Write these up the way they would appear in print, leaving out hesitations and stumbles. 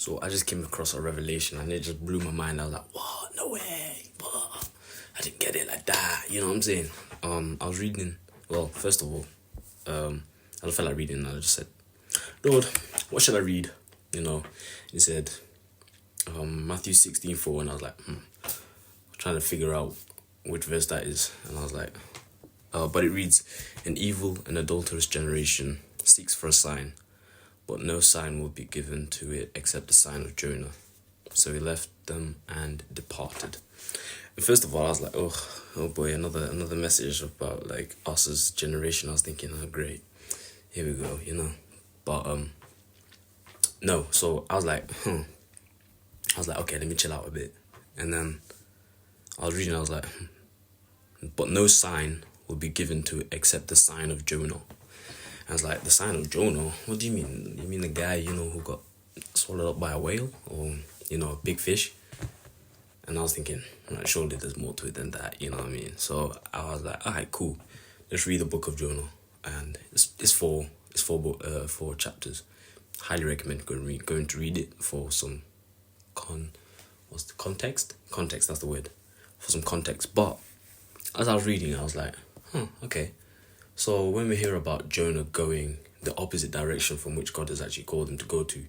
So I just came across a revelation and it just blew my mind. I was like, what? No way. What? I didn't get it like that. You know what I'm saying? I was reading. Well, first of all, I just felt like reading and I just said, Lord, what should I read? You know, he said, Matthew 16:4, and I was like, trying to figure out which verse that is. And I was like, but it reads, an evil and adulterous generation seeks for a sign, but no sign will be given to it except the sign of Jonah. So he left them and departed. And first of all, I was like, oh boy, another message about like us as generation. I was thinking, oh great, here we go, you know. But no, so I was like, okay, let me chill out a bit. And then I was reading, I was like, but no sign will be given to it except the sign of Jonah. I was like, the sign of Jonah? What do you mean? You mean the guy, you know, who got swallowed up by a whale? Or, you know, a big fish? And I was thinking, right, surely there's more to it than that, you know what I mean? So I was like, alright, cool. Let's read the book of Jonah. And it's four chapters. Highly recommend going to read it for some context? Context, that's the word. For some context. But as I was reading, I was like, okay. So when we hear about Jonah going the opposite direction from which God has actually called him to go to,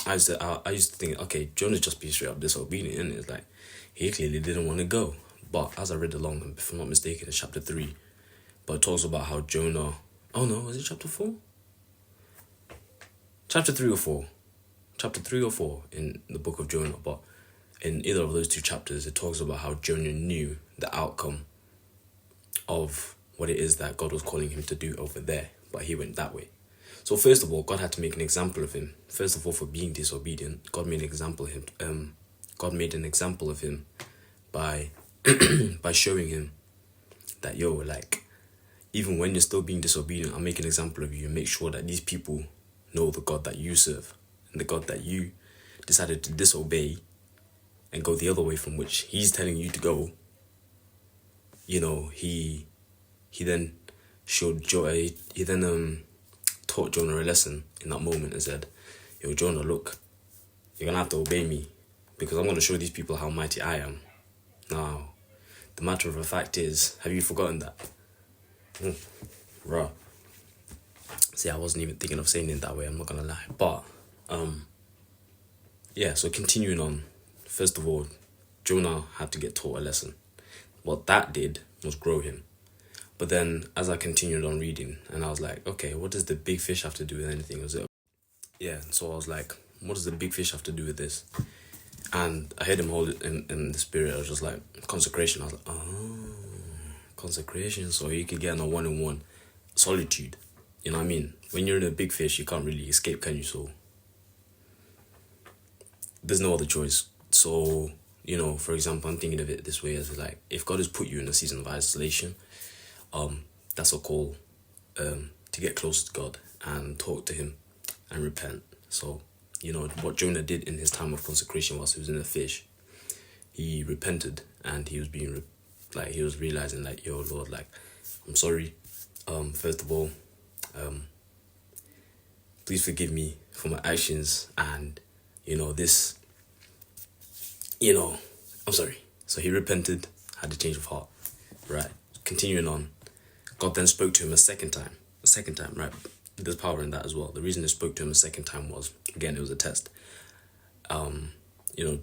I used to think, okay, Jonah's just being straight up disobedient, and it's like he clearly didn't want to go. But as I read along, if I'm not mistaken, it's chapter 3. But it talks about how Jonah. Oh no, was it chapter 4? Chapter 3 or 4? Chapter 3 or 4 in the book of Jonah. But in either of those two chapters, it talks about how Jonah knew the outcome of what it is that God was calling him to do over there, but he went that way. So first of all, God had to make an example of him. First of all, for being disobedient, God made an example of him. God made an example of him by by showing him that like, even when you're still being disobedient, I'll make an example of you and make sure that these people know the God that you serve, and the God that you decided to disobey and go the other way from which he's telling you to go. You know, he then showed Jonah. He then taught Jonah a lesson in that moment and said, "Yo, Jonah, look, you're gonna have to obey me because I'm gonna show these people how mighty I am." Now, the matter of the fact is, have you forgotten that? Bruh. See, I wasn't even thinking of saying it that way. I'm not gonna lie, but yeah. So continuing on, first of all, Jonah had to get taught a lesson. What that did was grow him. But then as I continued on reading, and I was like, okay, what does the big fish have to do with anything? So I was like, what does the big fish have to do with this? And I heard him hold it in the spirit. I was just like, consecration. I was like, oh, consecration. So you could get on a one-on-one solitude. You know what I mean? When you're in a big fish, you can't really escape, can you? So there's no other choice. So, you know, for example, I'm thinking of it this way as like, if God has put you in a season of isolation, that's a call to get close to God and talk to him and repent. So, you know, what Jonah did in his time of consecration whilst he was in the fish, he repented and he was he was realizing like, yo, Lord, like, I'm sorry. First of all, please forgive me for my actions and, you know, this, you know, I'm sorry. So he repented, had a change of heart. Right. Continuing on, God then spoke to him a second time, right? There's power in that as well. The reason he spoke to him a second time was, again, it was a test. You know,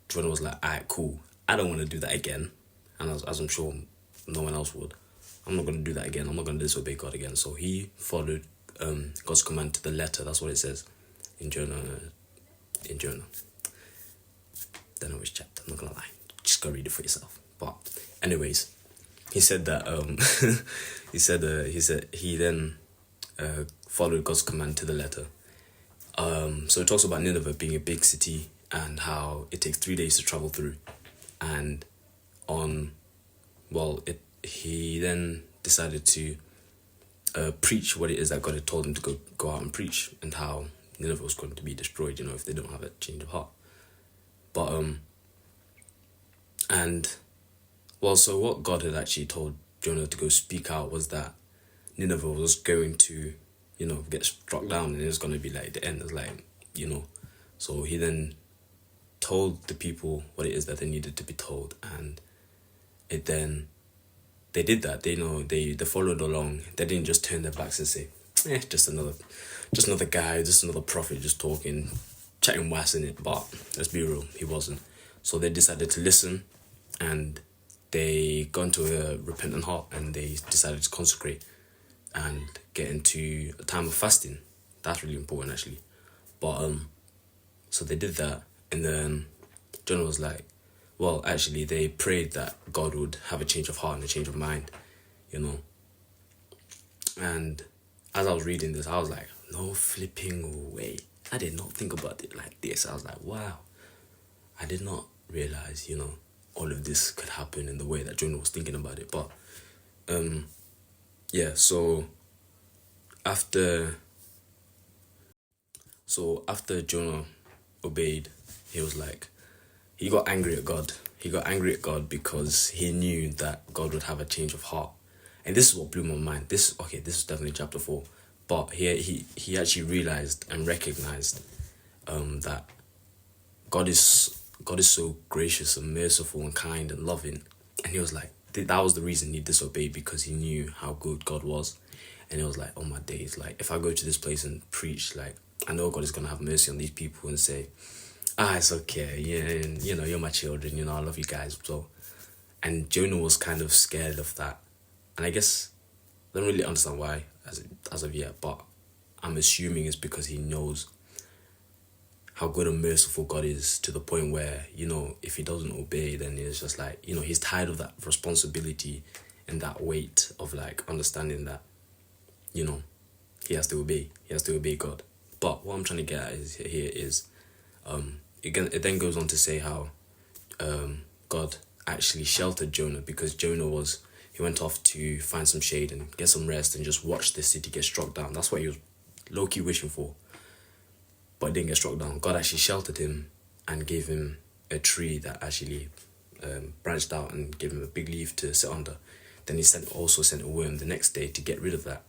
Jonah was like, alright, cool. I don't want to do that again. And as I'm sure no one else would. I'm not going to do that again. I'm not going to disobey God again. So he followed God's command to the letter. That's what it says in Jonah. Don't know which chapter, I'm not going to lie. Just go read it for yourself. But anyways, he said that he then followed God's command to the letter. So it talks about Nineveh being a big city and how it takes 3 days to travel through. And he then decided to preach what it is that God had told him to go out and preach, and how Nineveh was going to be destroyed, you know, if they don't have a change of heart. But so what God had actually told Jonah to go speak out was that Nineveh was going to get struck down, and it's gonna be like the end. It's like, so he then told the people what it is that they needed to be told, and it then they did that. They followed along. They didn't just turn their backs and say, just another guy, just another prophet, just talking, chatting was in it. But let's be real, he wasn't. So they decided to listen, and they got into a repentant heart, and they decided to consecrate and get into a time of fasting. That's really important, actually. But so they did that, and then Jonah was like, well, actually, they prayed that God would have a change of heart and a change of mind, And as I was reading this, I was like, no flipping way. I did not think about it like this. I was like, wow. I did not realize, all of this could happen in the way that Jonah was thinking about it. But, yeah, so after Jonah obeyed, he got angry at God. He got angry at God because he knew that God would have a change of heart. And this is what blew my mind. This is definitely chapter 4. But he actually realized and recognized that God is so gracious and merciful and kind and loving. And he was like, that was the reason he disobeyed, because he knew how good God was. And it was like, oh my days, like if I go to this place and preach, like I know God is going to have mercy on these people and say, it's okay, yeah, you're my children, I love you guys. So, and Jonah was kind of scared of that. And I guess I don't really understand why as of yet, but I'm assuming it's because he knows how good and merciful God is, to the point where, if he doesn't obey, then it's just like, he's tired of that responsibility and that weight of like understanding that, he has to obey. He has to obey God. But what I'm trying to get at is it then goes on to say how God actually sheltered Jonah, because he went off to find some shade and get some rest and just watch the city get struck down. That's what he was low-key wishing for. But it didn't get struck down. God actually sheltered him and gave him a tree that actually branched out and gave him a big leaf to sit under. Then he also sent a worm the next day to get rid of that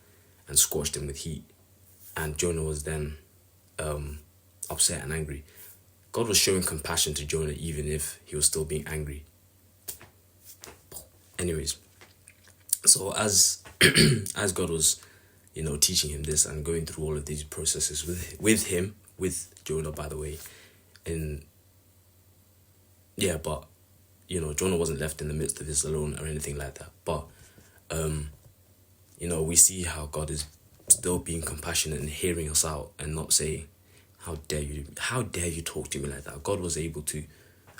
and scorched him with heat. And Jonah was then upset and angry. God was showing compassion to Jonah even if he was still being angry. Anyways, so as God was, teaching him this and going through all of these processes with Jonah, by the way, but Jonah wasn't left in the midst of this alone or anything like that. But we see how God is still being compassionate and hearing us out and not saying, how dare you talk to me like that. God was able to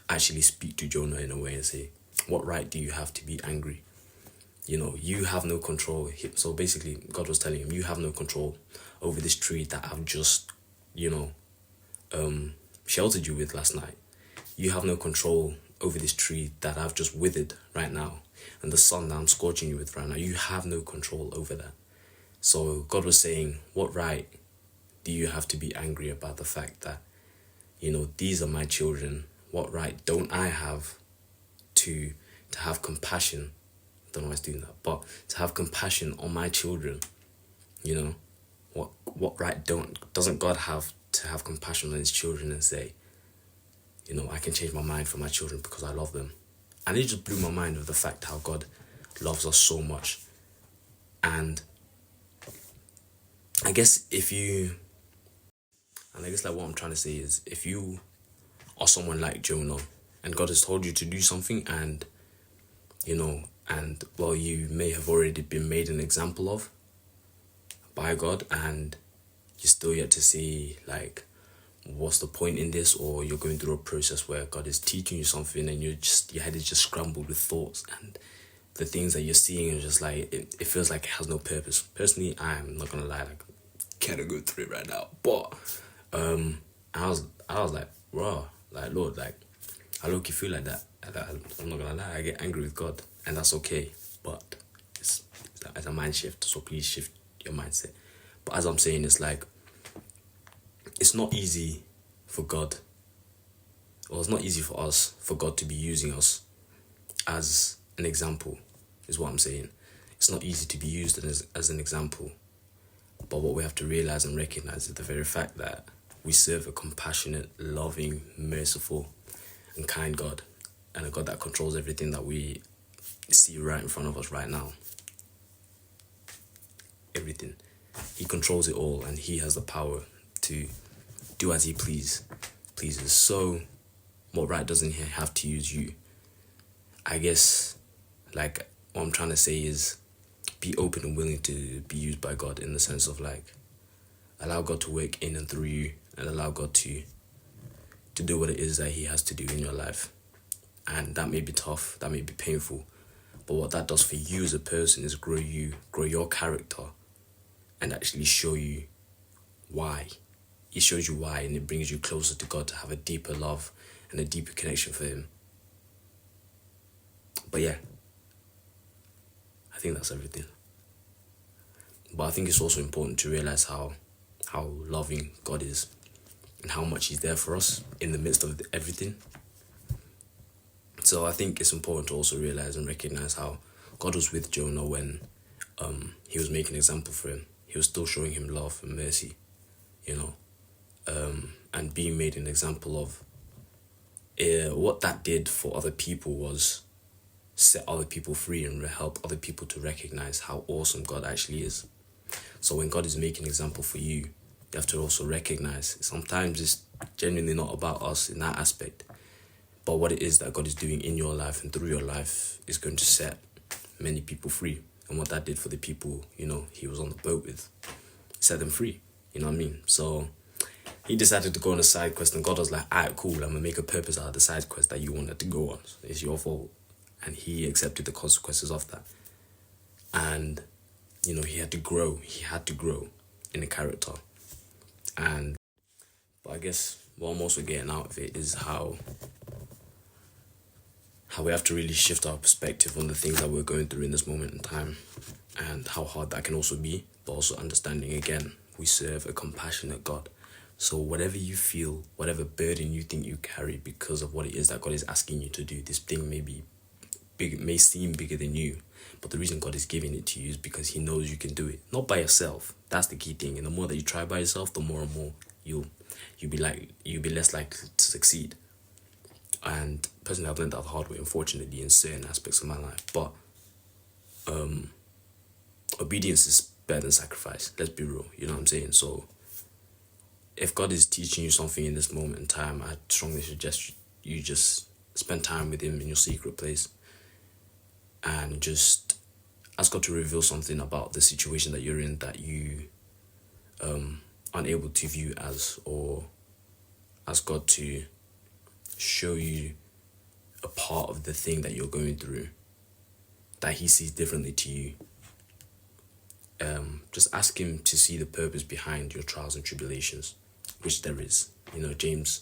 actually speak to Jonah in a way and say, what right do you have to be angry? You have no control. So basically, God was telling him, you have no control over this tree that I've just, sheltered you with last night. You have no control over this tree that I've just withered right now. And the sun that I'm scorching you with right now, you have no control over that. So God was saying, what right do you have to be angry about the fact that, these are my children? What right don't I have to have compassion? I don't know why it's doing that, but to have compassion on my children, what right doesn't God have to have compassion on his children and say, I can change my mind for my children because I love them? And it just blew my mind of the fact how God loves us so much. And I guess what I'm trying to say is, if you are someone like Jonah and God has told you to do something and, you may have already been made an example of by God, and you're still yet to see, like, what's the point in this, or you're going through a process where God is teaching you something and your head is just scrambled with thoughts, and the things that you're seeing are just like, it feels like it has no purpose. Personally, I'm not gonna lie, like, can't go through it right now, but I was like, raw, like, Lord, like, I low-key feel like that. I'm not gonna lie, I get angry with God, and that's okay, but it's a mind shift, so please shift your mindset. But as I'm saying, it's like, it's not easy for God, or it's not easy for us, for God to be using us as an example, is what I'm saying. It's not easy to be used as an example. But what we have to realize and recognize is the very fact that we serve a compassionate, loving, merciful, and kind God, and a God that controls everything that we see right in front of us right now. Everything. He controls it all, and he has the power to do as he pleases. So, what right doesn't he have to use you? I guess, like, what I'm trying to say is be open and willing to be used by God, in the sense of, like, allow God to work in and through you, and allow God to do what it is that he has to do in your life. And that may be tough, that may be painful, but what that does for you as a person is grow your character, and actually show you why. It shows you why, and it brings you closer to God, to have a deeper love and a deeper connection for him. But yeah, I think that's everything. But I think it's also important to realize how loving God is, and how much he's there for us in the midst of everything. So I think it's important to also realize and recognize how God was with Jonah when he was making an example for him. He was still showing him love and mercy, and being made an example of. What that did for other people was set other people free and help other people to recognize how awesome God actually is. So when God is making an example for you, you have to also recognize sometimes it's genuinely not about us in that aspect, but what it is that God is doing in your life and through your life is going to set many people free. And what that did for the people, he was on the boat with, set them free. You know what I mean? So he decided to go on a side quest, and God was like, alright, cool, I'm gonna make a purpose out of the side quest that you wanted to go on. It's your fault. And he accepted the consequences of that. And, he had to grow. He had to grow in a character. But I guess what I'm also getting out of it is how we have to really shift our perspective on the things that we're going through in this moment in time, and how hard that can also be, but also understanding, again, we serve a compassionate God. So whatever you feel, whatever burden you think you carry because of what it is that God is asking you to do, this thing may be big, it may seem bigger than you, but the reason God is giving it to you is because he knows you can do it. Not by yourself. That's the key thing. And the more that you try by yourself, the more and more you'll be less likely to succeed. And personally, I've learned that the hard way, unfortunately, in certain aspects of my life. But obedience is better than sacrifice. Let's be real. You know what I'm saying? So if God is teaching you something in this moment in time, I strongly suggest you just spend time with him in your secret place, and just ask God to reveal something about the situation that you're in that you aren't able to view as, or ask God to show you a part of the thing that you're going through that he sees differently to you. Just ask him to see the purpose behind your trials and tribulations, which there is. James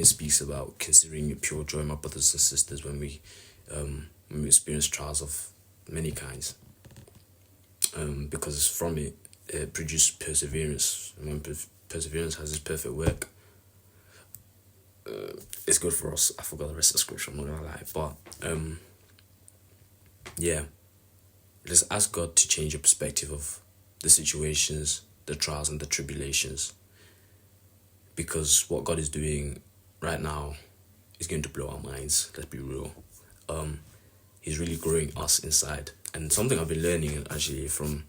speaks about considering it pure joy, my brothers and sisters, when we experience trials of many kinds, because from it produces perseverance, and when perseverance has its perfect work, it's good for us. I forgot the rest of the scripture, I'm not gonna lie, but yeah, just ask God to change your perspective of the situations, the trials and the tribulations, because what God is doing right now is going to blow our minds. Let's be real. He's really growing us inside, and something I've been learning actually from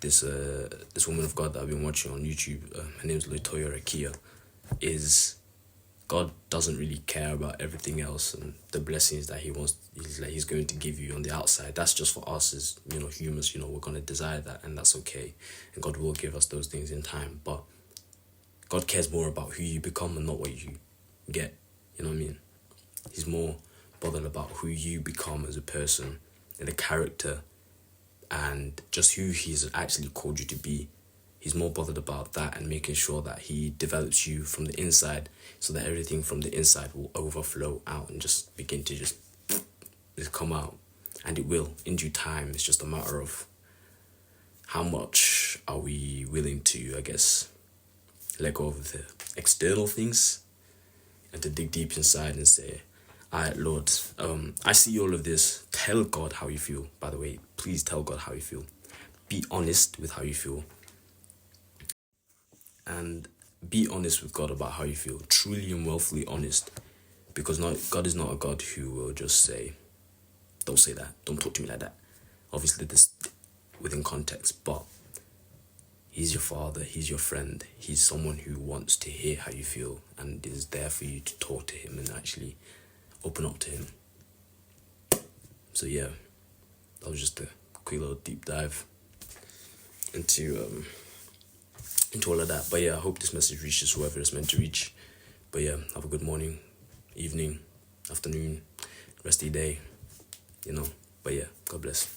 this woman of God that I've been watching on YouTube. Her name's Latoya Rakia. Is God doesn't really care about everything else and the blessings that he's going to give you on the outside. That's just for us as humans. We're going to desire that, and that's okay, and God will give us those things in time. But God cares more about who you become and not what you get. You know what I mean? He's more bothered about who you become as a person and the character and just who he's actually called you to be. He's more bothered about that and making sure that he develops you from the inside, so that everything from the inside will overflow out and just begin to just come out. And it will in due time. It's just a matter of how much are we willing to, I guess, let go of the external things and to dig deep inside and say, alright, Lord, I see all of this. Tell God how you feel. By the way, please tell God how you feel. be honest with how you feel. And be honest with God about how you feel. Truly and willfully honest. Because God is not a God who will just say, don't say that, don't talk to me like that. Obviously, this within context, but He's your father, He's your friend. He's someone who wants to hear how you feel and is there for you to talk to Him and actually open up to Him. So yeah, that was just a quick little deep dive into all of that. But yeah, I hope this message reaches whoever it's meant to reach. But yeah, have a good morning, evening, afternoon, rest of your day, But yeah, God bless.